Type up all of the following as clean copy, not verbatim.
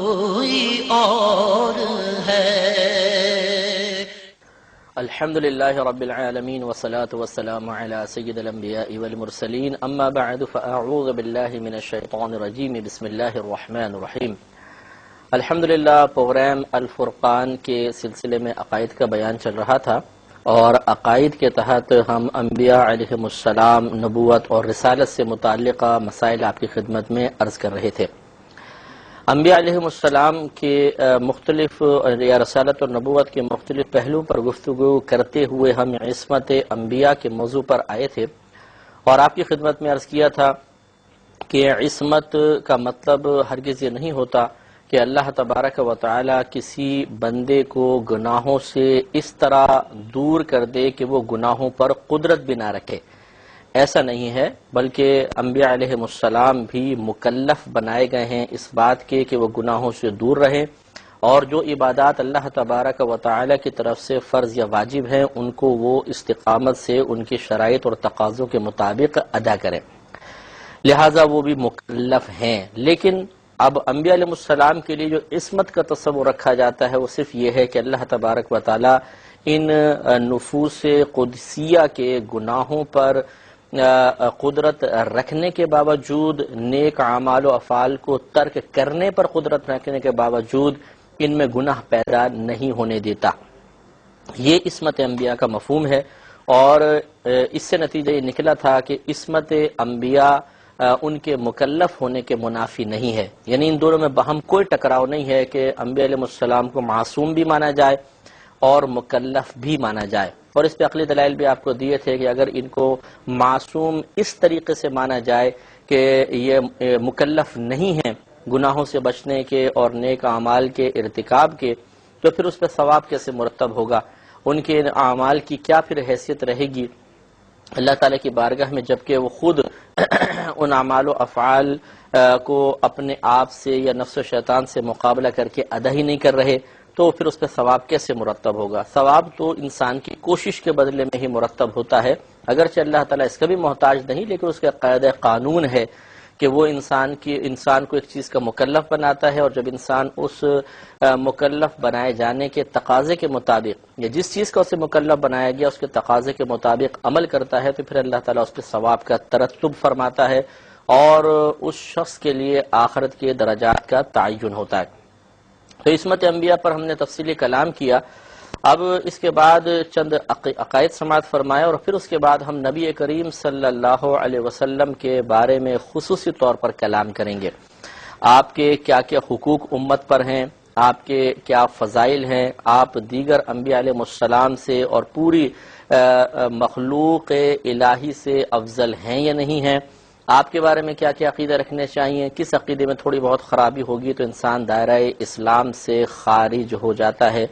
کوئی اور ہے۔ الحمدللہ رب العالمین والصلاة والسلام علی سید الانبیاء والمرسلین، اما بعد فاعوذ باللہ من الشیطان الرجیم، بسم اللہ الرحمن الرحیم۔ الحمدللہ پروگرام الفرقان کے سلسلے میں عقائد کا بیان چل رہا تھا، اور عقائد کے تحت ہم انبیاء علیہم السلام، نبوت اور رسالت سے متعلقہ مسائل آپ کی خدمت میں عرض کر رہے تھے۔ انبیاء علیہم السلام کے مختلف یا رسالت اور نبوت کے مختلف پہلو پر گفتگو کرتے ہوئے ہم عصمت انبیاء کے موضوع پر آئے تھے، اور آپ کی خدمت میں عرض کیا تھا کہ عصمت کا مطلب ہرگز یہ نہیں ہوتا کہ اللہ تبارک و تعالی کسی بندے کو گناہوں سے اس طرح دور کر دے کہ وہ گناہوں پر قدرت بھی نہ رکھے۔ ایسا نہیں ہے، بلکہ انبیاء علیہم السلام بھی مکلف بنائے گئے ہیں اس بات کے کہ وہ گناہوں سے دور رہیں، اور جو عبادات اللہ تبارک و تعالی کی طرف سے فرض یا واجب ہیں ان کو وہ استقامت سے ان کی شرائط اور تقاضوں کے مطابق ادا کریں، لہٰذا وہ بھی مکلف ہیں۔ لیکن اب انبیاء علیہ السلام کے لیے جو عصمت کا تصور رکھا جاتا ہے وہ صرف یہ ہے کہ اللہ تبارک و تعالی ان نفوس قدسیہ کے گناہوں پر قدرت رکھنے کے باوجود، نیک اعمال و افعال کو ترک کرنے پر قدرت رکھنے کے باوجود ان میں گناہ پیدا نہیں ہونے دیتا۔ یہ عصمت انبیاء کا مفہوم ہے، اور اس سے نتیجہ یہ نکلا تھا کہ عصمت انبیاء ان کے مکلف ہونے کے منافی نہیں ہے، یعنی ان دونوں میں باہم کوئی ٹکراؤ نہیں ہے کہ انبیاء علیہ السلام کو معصوم بھی مانا جائے اور مکلف بھی مانا جائے۔ اور اس پہ عقلی دلائل بھی آپ کو دیے تھے کہ اگر ان کو معصوم اس طریقے سے مانا جائے کہ یہ مکلف نہیں ہیں گناہوں سے بچنے کے اور نیک اعمال کے ارتکاب کے، تو پھر اس پہ ثواب کیسے مرتب ہوگا؟ ان کے اعمال کی کیا پھر حیثیت رہے گی اللہ تعالیٰ کی بارگاہ میں، جبکہ وہ خود ان اعمال و افعال کو اپنے آپ سے یا نفس و شیطان سے مقابلہ کر کے ادا ہی نہیں کر رہے، تو پھر اس پہ ثواب کیسے مرتب ہوگا؟ ثواب تو انسان کی کوشش کے بدلے میں ہی مرتب ہوتا ہے، اگرچہ اللہ تعالیٰ اس کا بھی محتاج نہیں، لیکن اس کا قاعدہ قانون ہے کہ وہ انسان کو ایک چیز کا مکلف بناتا ہے، اور جب انسان اس مکلف بنائے جانے کے تقاضے کے مطابق یا جس چیز کا اسے مکلف بنایا گیا اس کے تقاضے کے مطابق عمل کرتا ہے، تو پھر اللہ تعالیٰ اس پہ ثواب کا ترتب فرماتا ہے، اور اس شخص کے لیے آخرت کے درجات کا تعین ہوتا ہے۔ تو عصمت انبیاء پر ہم نے تفصیلی کلام کیا۔ اب اس کے بعد چند عقائد سماعت فرمایا، اور پھر اس کے بعد ہم نبی کریم صلی اللہ علیہ وسلم کے بارے میں خصوصی طور پر کلام کریں گے۔ آپ کے کیا کیا حقوق امت پر ہیں، آپ کے کیا فضائل ہیں، آپ دیگر انبیاء علیہ السلام سے اور پوری مخلوق الہی سے افضل ہیں یا نہیں ہیں، آپ کے بارے میں کیا کیا عقیدہ رکھنے چاہیے، کس عقیدے میں تھوڑی بہت خرابی ہوگی تو انسان دائرہ اسلام سے خارج ہو جاتا ہے،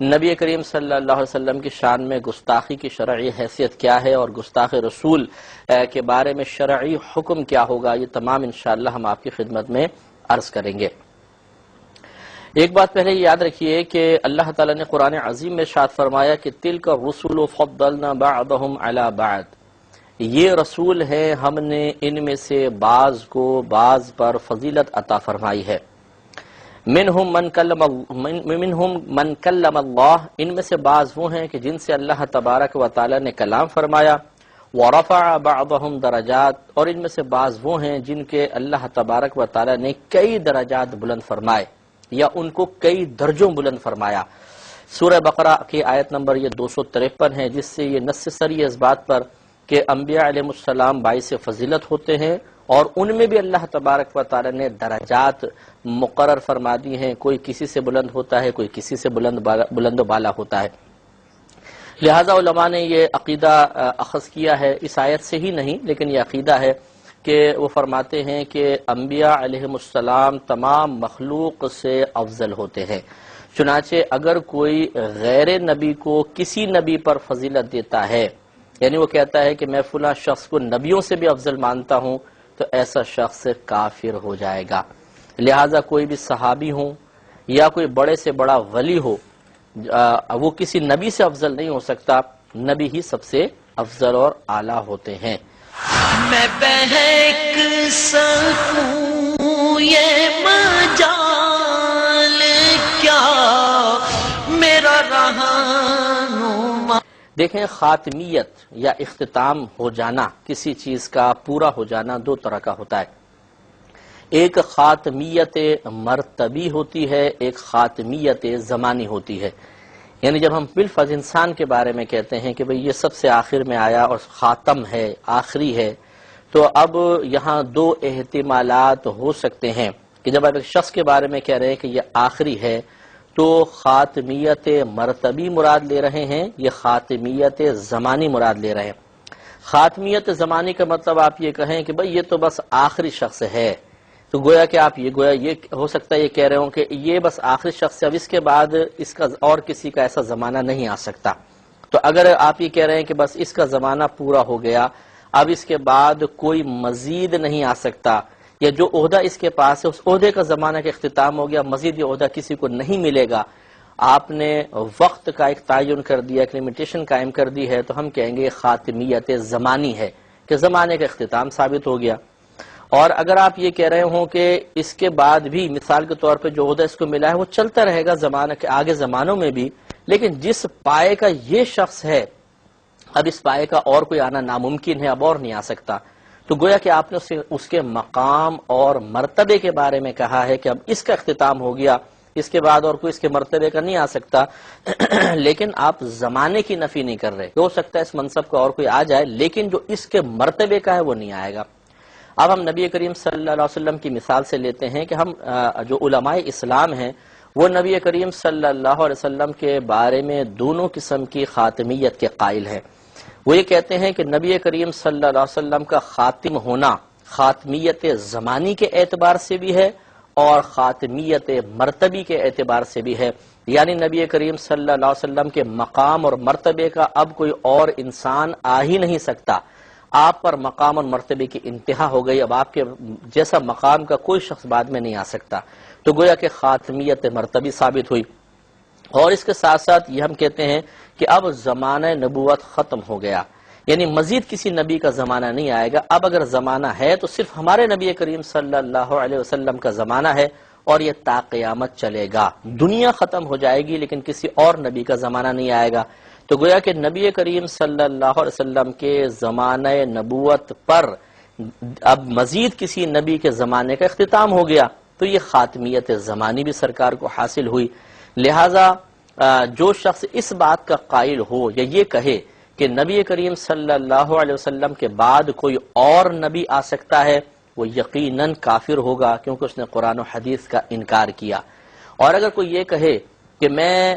نبی کریم صلی اللہ علیہ وسلم کی شان میں گستاخی کی شرعی حیثیت کیا ہے، اور گستاخ رسول کے بارے میں شرعی حکم کیا ہوگا، یہ تمام انشاءاللہ ہم آپ کی خدمت میں عرض کریں گے۔ ایک بات پہلے یاد رکھیے کہ اللہ تعالیٰ نے قرآن عظیم میں ارشاد فرمایا کہ تلک الرسل فضلنا بعضهم علی بعض، یہ رسول ہیں ہم نے ان میں سے بعض کو بعض پر فضیلت عطا فرمائی ہے۔ منہم من کلم اللہ، ان میں سے بعض وہ ہیں کہ جن سے اللہ تبارک و تعالی نے کلام فرمایا، ورفع بعضهم درجات، اور ان میں سے بعض وہ ہیں جن کے اللہ تبارک و تعالی نے کئی درجات بلند فرمائے یا ان کو کئی درجوں بلند فرمایا۔ سورہ بقرہ کی آیت نمبر یہ 253 ہے، جس سے یہ نص سری ہے اس بات پر کہ انبیاء علیہ السلام باعث فضیلت ہوتے ہیں، اور ان میں بھی اللہ تبارک و تعالی نے درجات مقرر فرما دی ہیں، کوئی کسی سے بلند ہوتا ہے، کوئی کسی سے بلند و بالا ہوتا ہے۔ لہذا علماء نے یہ عقیدہ اخذ کیا ہے، اس آیت سے ہی نہیں لیکن یہ عقیدہ ہے کہ وہ فرماتے ہیں کہ انبیاء علیہ السلام تمام مخلوق سے افضل ہوتے ہیں، چنانچہ اگر کوئی غیر نبی کو کسی نبی پر فضیلت دیتا ہے، یعنی وہ کہتا ہے کہ میں فلاں شخص کو نبیوں سے بھی افضل مانتا ہوں، تو ایسا شخص کافر ہو جائے گا۔ لہذا کوئی بھی صحابی ہو یا کوئی بڑے سے بڑا ولی ہو، وہ کسی نبی سے افضل نہیں ہو سکتا، نبی ہی سب سے افضل اور اعلیٰ ہوتے ہیں۔ میں بہک سکوں یہ مجال دیکھیں، خاتمیت یا اختتام ہو جانا، کسی چیز کا پورا ہو جانا دو طرح کا ہوتا ہے۔ ایک خاتمیت مرتبی ہوتی ہے، ایک خاتمیت زمانی ہوتی ہے۔ یعنی جب ہم بالفرض انسان کے بارے میں کہتے ہیں کہ بھئی یہ سب سے آخر میں آیا اور خاتم ہے، آخری ہے، تو اب یہاں دو احتمالات ہو سکتے ہیں کہ جب آپ ایک شخص کے بارے میں کہہ رہے ہیں کہ یہ آخری ہے، تو خاتمیت مرتبی مراد لے رہے ہیں، یہ خاتمیت زمانی مراد لے رہے ہیں۔ خاتمیت زمانی کا مطلب آپ یہ کہیں کہ بھئی یہ تو بس آخری شخص ہے، تو گویا کہ آپ یہ ہو سکتا ہے یہ کہہ رہے ہوں کہ یہ بس آخری شخص ہے، اب اس کے بعد اس کا اور کسی کا ایسا زمانہ نہیں آ سکتا۔ تو اگر آپ یہ کہہ رہے ہیں کہ بس اس کا زمانہ پورا ہو گیا، اب اس کے بعد کوئی مزید نہیں آ سکتا، یا جو عہدہ اس کے پاس ہے اس عہدے کا زمانہ کا اختتام ہو گیا، مزید یہ عہدہ کسی کو نہیں ملے گا، آپ نے وقت کا ایک تعین کر دیا، ایک لمیٹیشن قائم کر دی ہے، تو ہم کہیں گے خاتمیت زمانی ہے کہ زمانے کا اختتام ثابت ہو گیا۔ اور اگر آپ یہ کہہ رہے ہوں کہ اس کے بعد بھی مثال کے طور پہ جو عہدہ اس کو ملا ہے وہ چلتا رہے گا زمانہ کے آگے زمانوں میں بھی، لیکن جس پائے کا یہ شخص ہے اب اس پائے کا اور کوئی آنا ناممکن ہے، اب اور نہیں آ سکتا، تو گویا کہ آپ نے اس کے مقام اور مرتبے کے بارے میں کہا ہے کہ اب اس کا اختتام ہو گیا، اس کے بعد اور کوئی اس کے مرتبے کا نہیں آ سکتا، لیکن آپ زمانے کی نفی نہیں کر رہے، ہو سکتا ہے اس منصب کا اور کوئی آ جائے، لیکن جو اس کے مرتبے کا ہے وہ نہیں آئے گا۔ اب ہم نبی کریم صلی اللہ علیہ وسلم کی مثال سے لیتے ہیں کہ ہم جو علماء اسلام ہیں وہ نبی کریم صلی اللہ علیہ وسلم کے بارے میں دونوں قسم کی خاتمیت کے قائل ہیں۔ وہ یہ کہتے ہیں کہ نبی کریم صلی اللہ علیہ وسلم کا خاتم ہونا خاتمیت زمانی کے اعتبار سے بھی ہے اور خاتمیت مرتبی کے اعتبار سے بھی ہے، یعنی نبی کریم صلی اللہ علیہ وسلم کے مقام اور مرتبے کا اب کوئی اور انسان آ ہی نہیں سکتا، آپ پر مقام اور مرتبے کی انتہا ہو گئی، اب آپ کے جیسا مقام کا کوئی شخص بعد میں نہیں آ سکتا، تو گویا کہ خاتمیت مرتبی ثابت ہوئی۔ اور اس کے ساتھ ساتھ یہ ہم کہتے ہیں کہ اب زمانہ نبوت ختم ہو گیا، یعنی مزید کسی نبی کا زمانہ نہیں آئے گا، اب اگر زمانہ ہے تو صرف ہمارے نبی کریم صلی اللہ علیہ وسلم کا زمانہ ہے اور یہ تا قیامت چلے گا، دنیا ختم ہو جائے گی لیکن کسی اور نبی کا زمانہ نہیں آئے گا۔ تو گویا کہ نبی کریم صلی اللہ علیہ وسلم کے زمانہ نبوت پر اب مزید کسی نبی کے زمانے کا اختتام ہو گیا، تو یہ خاتمیت زمانی بھی سرکار کو حاصل ہوئی۔ لہذا جو شخص اس بات کا قائل ہو یا یہ کہے کہ نبی کریم صلی اللہ علیہ وسلم کے بعد کوئی اور نبی آ سکتا ہے، وہ یقیناً کافر ہوگا، کیونکہ اس نے قرآن و حدیث کا انکار کیا۔ اور اگر کوئی یہ کہے کہ میں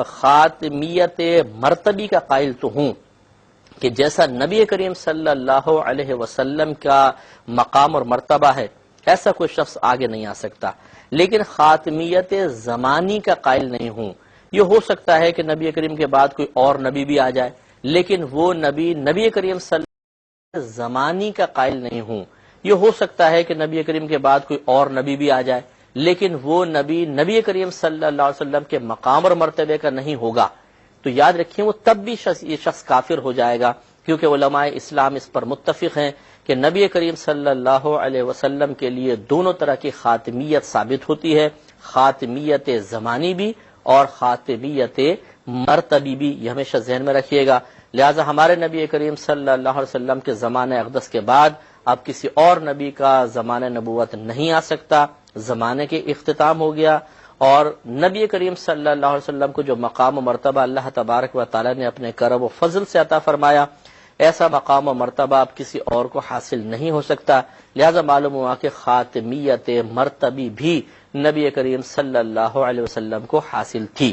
خاتمیت مرتبی کا قائل تو ہوں کہ جیسا نبی کریم صلی اللہ علیہ وسلم کا مقام اور مرتبہ ہے ایسا کوئی شخص آگے نہیں آ سکتا، لیکن خاتمیت زمانی کا قائل نہیں ہوں، یہ ہو سکتا ہے کہ نبی کریم کے بعد کوئی اور نبی بھی آ جائے، لیکن وہ نبی کریم صلی اللہ علیہ وسلم زمانی کا قائل نہیں ہوں، یہ ہو سکتا ہے کہ نبی کریم کے بعد کوئی اور نبی بھی آ جائے، لیکن وہ نبی کریم صلی اللہ علیہ وسلم کے مقام اور مرتبے کا نہیں ہوگا، تو یاد رکھیں وہ تب بھی یہ شخص کافر ہو جائے گا، کیونکہ علماء اسلام اس پر متفق ہیں کہ نبی کریم صلی اللہ علیہ وسلم کے لیے دونوں طرح کی خاتمیت ثابت ہوتی ہے، خاتمیت زمانی بھی اور خاتمیت مرتبی بھی، یہ ہمیشہ ذہن میں رکھیے گا۔ لہٰذا ہمارے نبی کریم صلی اللہ علیہ وسلم کے زمانہ اقدس کے بعد اب کسی اور نبی کا زمانہ نبوت نہیں آ سکتا، زمانے کے اختتام ہو گیا، اور نبی کریم صلی اللہ علیہ وسلم کو جو مقام و مرتبہ اللہ تبارک و تعالی نے اپنے کرم و فضل سے عطا فرمایا، ایسا مقام و مرتبہ اب کسی اور کو حاصل نہیں ہو سکتا، لہذا معلوم ہوا کہ خاتمیت مرتبی بھی نبی کریم صلی اللہ علیہ وسلم کو حاصل تھی۔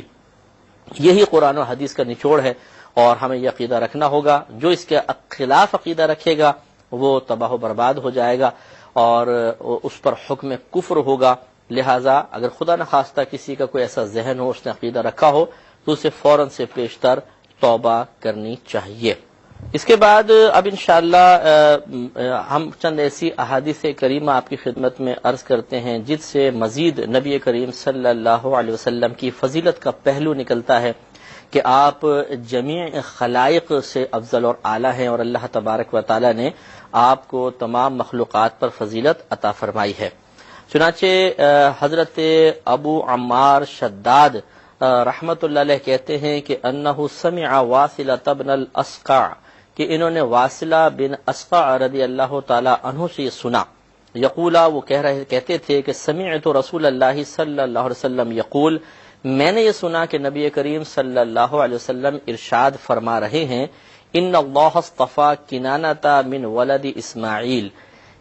یہی قرآن و حدیث کا نچوڑ ہے، اور ہمیں یہ عقیدہ رکھنا ہوگا، جو اس کے خلاف عقیدہ رکھے گا وہ تباہ و برباد ہو جائے گا اور اس پر حکم کفر ہوگا۔ لہٰذا اگر خدا نخواستہ کسی کا کوئی ایسا ذہن ہو، اس نے عقیدہ رکھا ہو، تو اسے فوراً سے پیشتر توبہ کرنی چاہیے۔ اس کے بعد اب انشاءاللہ ہم چند ایسی احادیث کریمہ آپ کی خدمت میں عرض کرتے ہیں جس سے مزید نبی کریم صلی اللہ علیہ وسلم کی فضیلت کا پہلو نکلتا ہے کہ آپ جمیع خلائق سے افضل اور اعلیٰ ہیں، اور اللہ تبارک و تعالی نے آپ کو تمام مخلوقات پر فضیلت عطا فرمائی ہے۔ چنانچہ حضرت ابو عمار شداد رحمت اللہ علیہ کہتے ہیں کہ انہ سمع واصلۃ بن الاسقع، کہ انہوں نے واصلہ بن اسقع رضی اللہ تعالی عنہ سے یہ سنا، یقولا وہ کہتے تھے کہ سمعت رسول اللہ صلی اللہ علیہ وسلم یقول، میں نے یہ سنا کہ نبی کریم صلی اللہ علیہ وسلم ارشاد فرما رہے ہیں، ان اللہ اصطفى کنانۃ من ولد اسماعیل،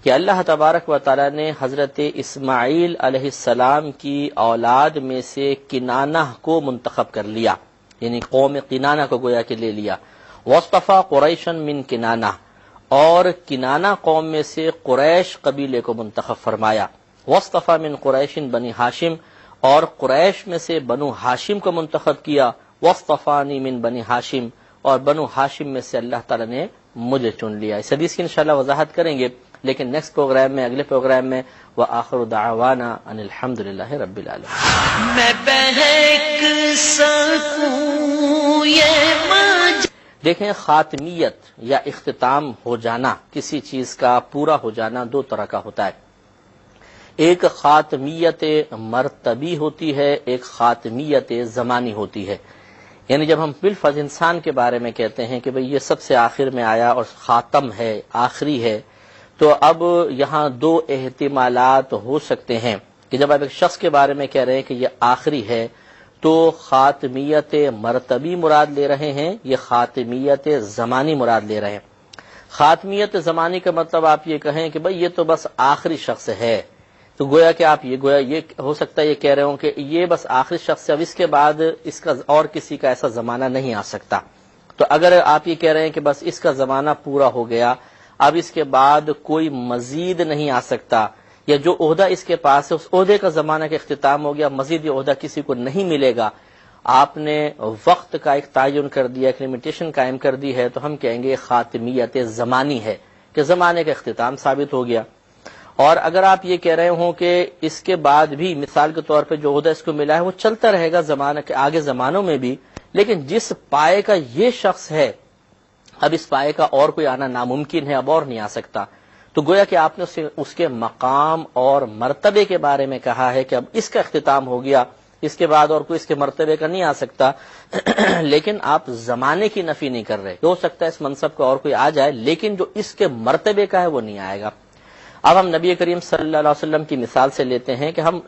کہ اللہ تبارک و تعالی نے حضرت اسماعیل علیہ السلام کی اولاد میں سے کنانہ کو منتخب کر لیا، یعنی قوم کنانہ کو گویا کہ لے لیا، واصطفى قریشا من کنانہ، اور کنانہ قوم میں سے قریش قبیلے کو منتخب فرمایا، واصطفى من قریش بنی ہاشم، اور قریش میں سے بنو ہاشم کو منتخب کیا، واصطفانی من بنی ہاشم، اور بنو ہاشم میں سے اللہ تعالی نے مجھے چن لیا۔ اس حدیث کی انشاءاللہ وضاحت کریں گے، لیکن نیکسٹ پروگرام میں، اگلے پروگرام میں، وآخر دعوانا ان الحمدللہ رب العالمین۔ میں بہک سکوں یہ دیکھیں، خاتمیت یا اختتام ہو جانا، کسی چیز کا پورا ہو جانا دو طرح کا ہوتا ہے، ایک خاتمیت مرتبی ہوتی ہے، ایک خاتمیت زمانی ہوتی ہے۔ یعنی جب ہم بالفرض انسان کے بارے میں کہتے ہیں کہ بھئی یہ سب سے آخر میں آیا اور خاتم ہے، آخری ہے، تو اب یہاں دو احتمالات ہو سکتے ہیں کہ جب آپ ایک شخص کے بارے میں کہہ رہے ہیں کہ یہ آخری ہے، تو خاتمیت مرتبی مراد لے رہے ہیں، یہ خاتمیت زمانی مراد لے رہے ہیں۔ خاتمیت زمانی کا مطلب آپ یہ کہیں کہ بھئی یہ تو بس آخری شخص ہے، تو گویا کہ آپ یہ ہو سکتا ہے یہ کہہ رہے ہوں کہ یہ بس آخری شخص ہے، اب اس کے بعد اس کا اور کسی کا ایسا زمانہ نہیں آ سکتا۔ تو اگر آپ یہ کہہ رہے ہیں کہ بس اس کا زمانہ پورا ہو گیا، اب اس کے بعد کوئی مزید نہیں آ سکتا، یا جو عہدہ اس کے پاس ہے اس عہدے کا زمانہ کا اختتام ہو گیا، مزید یہ عہدہ کسی کو نہیں ملے گا، آپ نے وقت کا ایک تعین کر دیا، ایک لمیٹیشن قائم کر دی ہے، تو ہم کہیں گے خاتمیت زمانی ہے، کہ زمانے کا اختتام ثابت ہو گیا۔ اور اگر آپ یہ کہہ رہے ہوں کہ اس کے بعد بھی مثال کے طور پہ جو عہدہ اس کو ملا ہے وہ چلتا رہے گا زمانہ کے آگے زمانوں میں بھی، لیکن جس پائے کا یہ شخص ہے، اب اس پائے کا اور کوئی آنا ناممکن ہے، اب اور نہیں آ سکتا، تو گویا کہ آپ نے اس کے مقام اور مرتبے کے بارے میں کہا ہے کہ اب اس کا اختتام ہو گیا، اس کے بعد اور کوئی اس کے مرتبے کا نہیں آ سکتا، لیکن آپ زمانے کی نفی نہیں کر رہے، ہو سکتا ہے اس منصب کا اور کوئی آ جائے، لیکن جو اس کے مرتبے کا ہے وہ نہیں آئے گا۔ اب ہم نبی کریم صلی اللہ علیہ وسلم کی مثال سے لیتے ہیں کہ ہم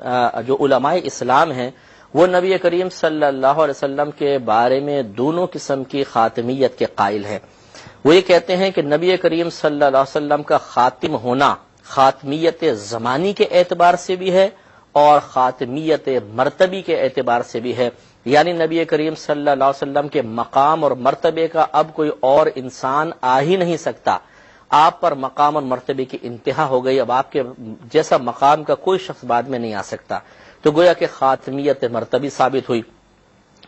جو علماء اسلام ہیں وہ نبی کریم صلی اللہ علیہ وسلم کے بارے میں دونوں قسم کی خاتمیت کے قائل ہیں۔ وہ یہ کہتے ہیں کہ نبی کریم صلی اللہ علیہ وسلم کا خاتم ہونا خاتمیت زمانی کے اعتبار سے بھی ہے اور خاتمیت مرتبی کے اعتبار سے بھی ہے، یعنی نبی کریم صلی اللہ علیہ وسلم کے مقام اور مرتبے کا اب کوئی اور انسان آ ہی نہیں سکتا، آپ پر مقام اور مرتبے کی انتہا ہو گئی، اب آپ کے جیسا مقام کا کوئی شخص بعد میں نہیں آ سکتا، تو گویا کہ خاتمیت مرتبی ثابت ہوئی۔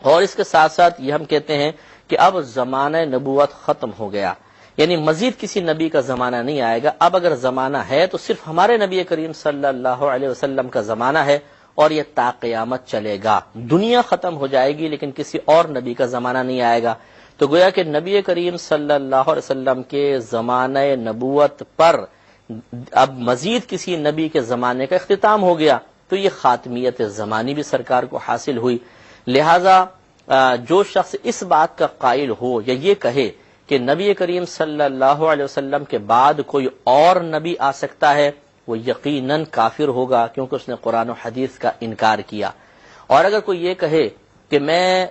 اور اس کے ساتھ ساتھ یہ ہم کہتے ہیں کہ اب زمانہ نبوت ختم ہو گیا، یعنی مزید کسی نبی کا زمانہ نہیں آئے گا، اب اگر زمانہ ہے تو صرف ہمارے نبی کریم صلی اللہ علیہ وسلم کا زمانہ ہے، اور یہ تا قیامت چلے گا، دنیا ختم ہو جائے گی لیکن کسی اور نبی کا زمانہ نہیں آئے گا۔ تو گویا کہ نبی کریم صلی اللہ علیہ وسلم کے زمانہ نبوت پر اب مزید کسی نبی کے زمانے کا اختتام ہو گیا، تو یہ خاتمیت زمانی بھی سرکار کو حاصل ہوئی۔ لہذا جو شخص اس بات کا قائل ہو یا یہ کہے کہ نبی کریم صلی اللہ علیہ وسلم کے بعد کوئی اور نبی آ سکتا ہے، وہ یقیناً کافر ہوگا، کیونکہ اس نے قرآن و حدیث کا انکار کیا۔ اور اگر کوئی یہ کہے کہ میں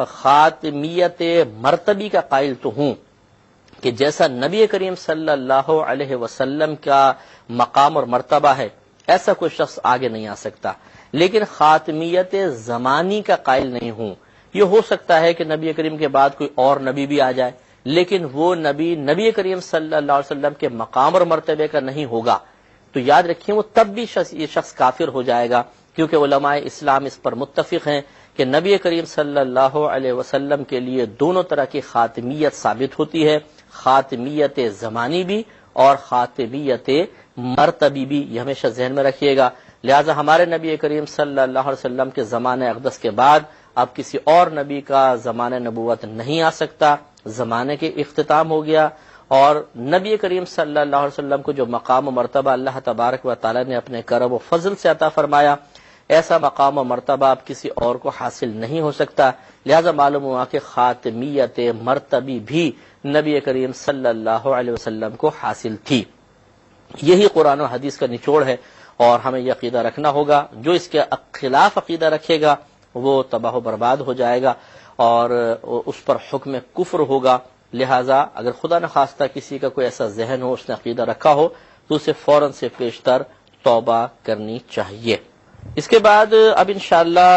خاتمیت مرتبی کا قائل تو ہوں، کہ جیسا نبی کریم صلی اللہ علیہ وسلم کا مقام اور مرتبہ ہے ایسا کوئی شخص آگے نہیں آ سکتا، لیکن خاتمیت زمانی کا قائل نہیں ہوں، یہ ہو سکتا ہے کہ نبی کریم کے بعد کوئی اور نبی بھی آ جائے، لیکن وہ نبی کریم صلی اللہ علیہ وسلم کے مقام اور مرتبے کا نہیں ہوگا، تو یاد رکھیں وہ تب بھی یہ شخص کافر ہو جائے گا، کیونکہ علماء اسلام اس پر متفق ہیں کہ نبی کریم صلی اللہ علیہ وسلم کے لیے دونوں طرح کی خاتمیت ثابت ہوتی ہے، خاتمیت زمانی بھی اور خاتمیت مرتبی بھی، یہ ہمیشہ ذہن میں رکھیے گا۔ لہٰذا ہمارے نبی کریم صلی اللہ علیہ وسلم کے زمانہ اقدس کے بعد اب کسی اور نبی کا زمانہ نبوت نہیں آ سکتا، زمانے کے اختتام ہو گیا، اور نبی کریم صلی اللہ علیہ وسلم کو جو مقام و مرتبہ اللہ تبارک و تعالی نے اپنے کرم و فضل سے عطا فرمایا، ایسا مقام و مرتبہ اب کسی اور کو حاصل نہیں ہو سکتا، لہذا معلوم ہوا کہ خاتمیت مرتبی بھی نبی کریم صلی اللہ علیہ وسلم کو حاصل تھی۔ یہی قرآن و حدیث کا نچوڑ ہے، اور ہمیں یہ عقیدہ رکھنا ہوگا۔ جو اس کے خلاف عقیدہ رکھے گا وہ تباہ و برباد ہو جائے گا اور اس پر حکم کفر ہوگا۔ لہذا اگر خدا نخواستہ کسی کا کوئی ایسا ذہن ہو، اس نے عقیدہ رکھا ہو، تو اسے فوراً سے پیشتر توبہ کرنی چاہیے۔ اس کے بعد اب انشاءاللہ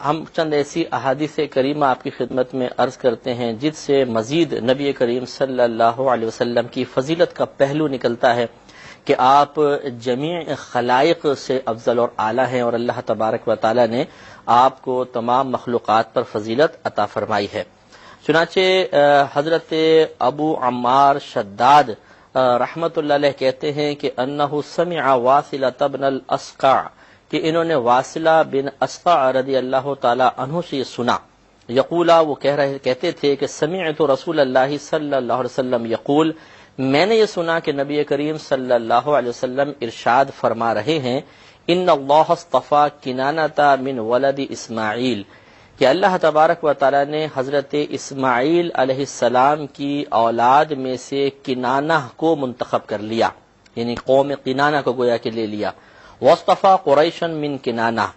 ہم چند ایسی احادیث کریمہ آپ کی خدمت میں عرض کرتے ہیں جس سے مزید نبی کریم صلی اللہ علیہ وسلم کی فضیلت کا پہلو نکلتا ہے کہ آپ جمیع خلائق سے افضل اور اعلیٰ ہیں، اور اللہ تبارک و تعالی نے آپ کو تمام مخلوقات پر فضیلت عطا فرمائی ہے۔ چنانچہ حضرت ابو عمار شداد رحمت اللہ علیہ کہتے ہیں کہ انہ سمع واصلۃ بن الاسقع، کہ انہوں نے واصلہ بن اسقع رضی اللہ تعالی عنہ سے سنا، یقولا وہ کہتے تھے کہ سمعت رسول اللہ صلی اللہ علیہ وسلم یقول، میں نے یہ سنا کہ نبی کریم صلی اللہ علیہ وسلم ارشاد فرما رہے ہیں، ان اللہ اصطفى کنانۃ من ولد اسماعیل، کہ اللہ تبارک و تعالی نے حضرت اسماعیل علیہ السلام کی اولاد میں سے کنانہ کو منتخب کر لیا، یعنی قوم کنانہ کو گویا کہ لے لیا۔ واصطفى قریشا من کنانہ،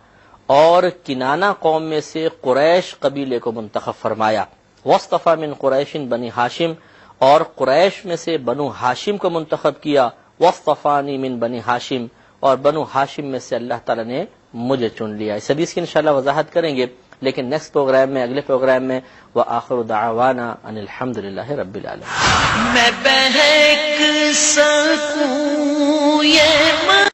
اور کنانہ قوم میں سے قریش قبیلے کو منتخب فرمایا۔ واصطفى من قریش بنی ہاشم، اور قریش میں سے بنو ہاشم کو منتخب کیا۔ واصطفانی من بنی ہاشم، اور بنو ہاشم میں سے اللہ تعالیٰ نے مجھے چن لیا۔ اس حدیث کی انشاءاللہ وضاحت کریں گے، لیکن نیکسٹ پروگرام میں، اگلے پروگرام میں، وآخر دعوانا ان الحمدللہ رب العالمین۔ میں بہک سکوں یہ